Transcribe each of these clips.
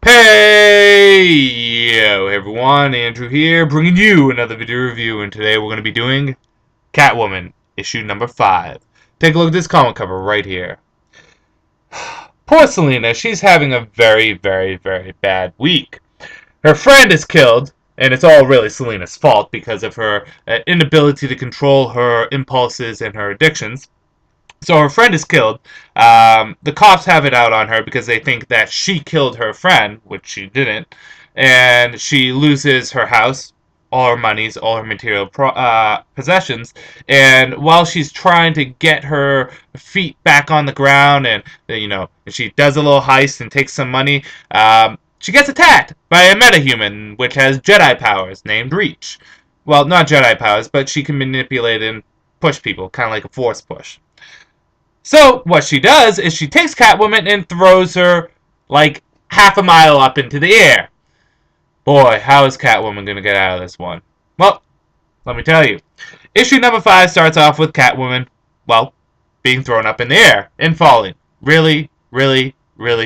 Hey, yo everyone, Andrew here, bringing you another video review, and today we're going to be doing Catwoman, issue number 5. Take a look at this comic cover right here. Poor Selina, she's having a very bad week. Her friend is killed, and it's all really Selina's fault because of her inability to control her impulses and her addictions. So her friend is killed. The cops have it out on her because they think that she killed her friend, which she didn't. And she loses her house, all her monies, all her material possessions. And while she's trying to get her feet back on the ground, and she does a little heist and takes some money, she gets attacked by a metahuman, which has Jedi powers, named Reach. Well, not Jedi powers, but she can manipulate and push people, kind of like a force push. So what she does is she takes Catwoman and throws her like half a mile up into the air. Boy, how is Catwoman going to get out of this one? Well, let me tell you. Issue number 5 starts off with Catwoman, well, being thrown up in the air and falling really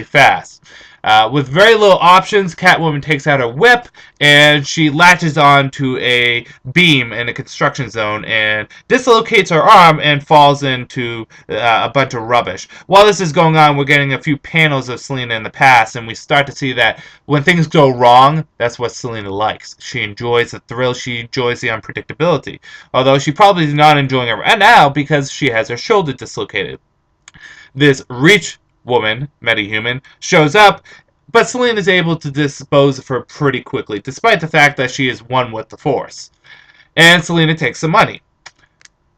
fast. With very little options, Catwoman takes out her whip and she latches onto a beam in a construction zone and dislocates her arm and falls into a bunch of rubbish. While this is going on, we're getting a few panels of Selina in the past, and we start to see that when things go wrong, that's what Selina likes. She enjoys the thrill, she enjoys the unpredictability. Although she probably is not enjoying it right now because she has her shoulder dislocated. This Reach woman, metahuman, shows up, but Selina is able to dispose of her pretty quickly, despite the fact that she is one with the Force. And Selina takes some money.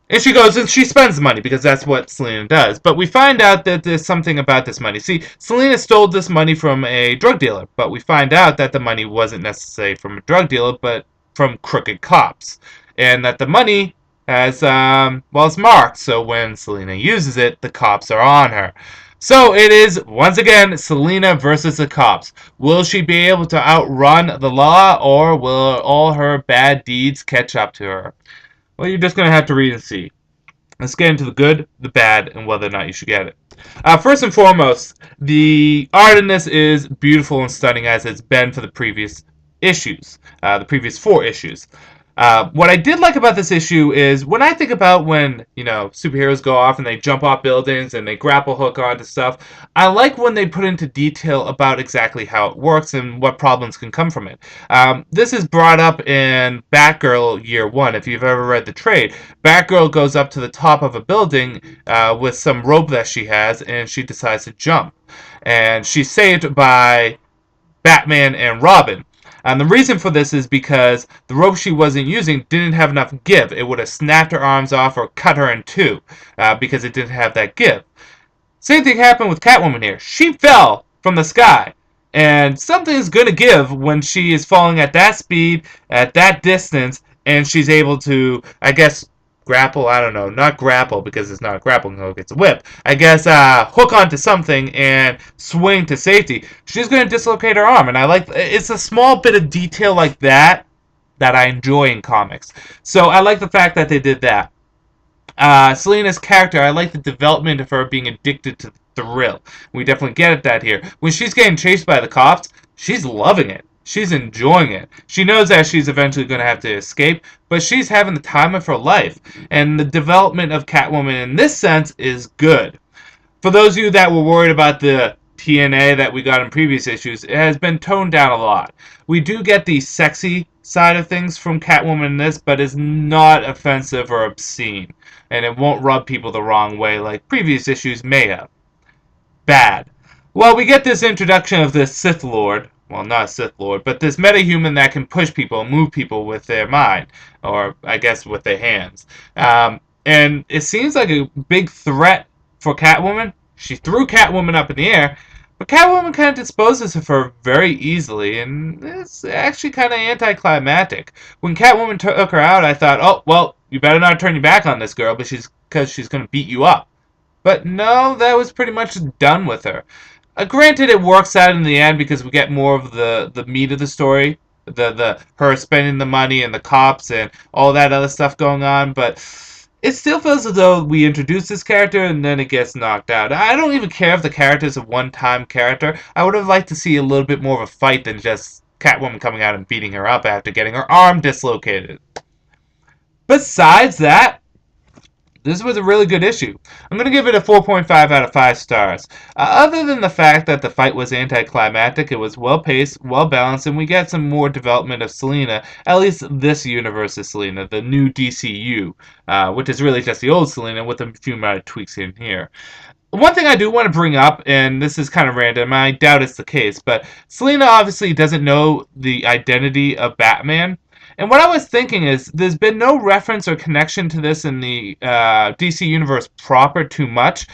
And she goes and she spends money because that's what Selina does. But we find out that there's something about this money. See, Selina stole this money from a drug dealer, but we find out that the money wasn't necessarily from a drug dealer, but from crooked cops. And that the money has, it's marked, so when Selina uses it, the cops are on her. So it is, once again, Selina versus the cops. Will she be able to outrun the law, or will all her bad deeds catch up to her? Well, you're just going to have to read and see. Let's get into the good, the bad, and whether or not you should get it. First and foremost, the art in this is beautiful and stunning as it's been for the previous issues, the previous 4 issues. What I did like about this issue is when I think about when, superheroes go off and they jump off buildings and they grapple hook onto stuff, I like when they put into detail about exactly how it works and what problems can come from it. This is brought up in Batgirl Year 1. If you've ever read the trade, Batgirl goes up to the top of a building with some rope that she has, and she decides to jump. And she's saved by Batman and Robin. And the reason for this is because the rope she wasn't using didn't have enough give. It would have snapped her arms off or cut her in two because it didn't have that give. Same thing happened with Catwoman here. She fell from the sky. And something's going to give when she is falling at that speed, at that distance, and she's able to, I guess, grapple, I don't know, not grapple because it's not a grappling hook, it's a whip. I guess hook onto something and swing to safety. She's going to dislocate her arm, and I like, it's a small bit of detail like that that I enjoy in comics. So I like the fact that they did that. Selina's character, I like the development of her being addicted to the thrill. We definitely get that here. When she's getting chased by the cops, she's loving it. She's enjoying it. She knows that she's eventually going to have to escape, but she's having the time of her life. And the development of Catwoman in this sense is good. For those of you that were worried about the TNA that we got in previous issues, it has been toned down a lot. We do get the sexy side of things from Catwoman in this, but it's not offensive or obscene. And it won't rub people the wrong way like previous issues may have. Bad. Well, we get this introduction of this Sith Lord. Well, not a Sith Lord, but this metahuman that can push people, move people with their mind, or I guess with their hands. And it seems like a big threat for Catwoman. She threw Catwoman up in the air, but Catwoman kind of disposes of her very easily, and it's actually kind of anticlimactic. When Catwoman took her out, I thought, oh, well, you better not turn your back on this girl, because she's going to beat you up. But no, that was pretty much done with her. Granted, it works out in the end because we get more of the meat of the story, the her spending the money and the cops and all that other stuff going on. But it still feels as though we introduce this character and then it gets knocked out. I don't even care if the character is a one-time character. I would have liked to see a little bit more of a fight than just Catwoman coming out and beating her up after getting her arm dislocated. Besides that, this was a really good issue. I'm going to give it a 4.5 out of 5 stars. Other than the fact that the fight was anticlimactic, it was well paced, well balanced, and we get some more development of Selina, at least this universe's Selina, the new DCU, which is really just the old Selina with a few minor tweaks in here. One thing I do want to bring up, and this is kind of random, I doubt it's the case, but Selina obviously doesn't know the identity of Batman. And what I was thinking is, there's been no reference or connection to this in the DC Universe proper too much.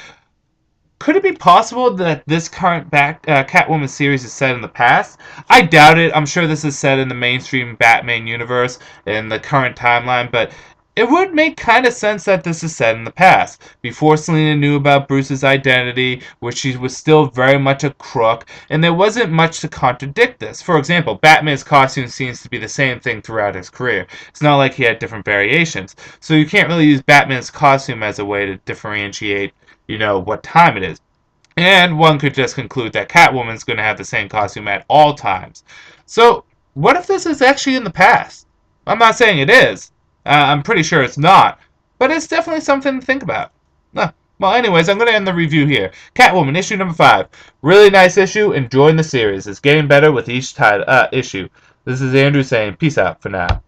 Could it be possible that this current Catwoman series is set in the past? I doubt it. I'm sure this is set in the mainstream Batman universe in the current timeline, but it would make kind of sense that this is set in the past, before Selina knew about Bruce's identity, where she was still very much a crook, and there wasn't much to contradict this. For example, Batman's costume seems to be the same thing throughout his career. It's not like he had different variations, so you can't really use Batman's costume as a way to differentiate what time it is. And one could just conclude that Catwoman's going to have the same costume at all times. So, what if this is actually in the past? I'm not saying it is. I'm pretty sure it's not. But it's definitely something to think about. Well, anyways, I'm going to end the review here. Catwoman, issue number 5. Really nice issue. Enjoying the series. It's getting better with each issue. This is Andrew saying peace out for now.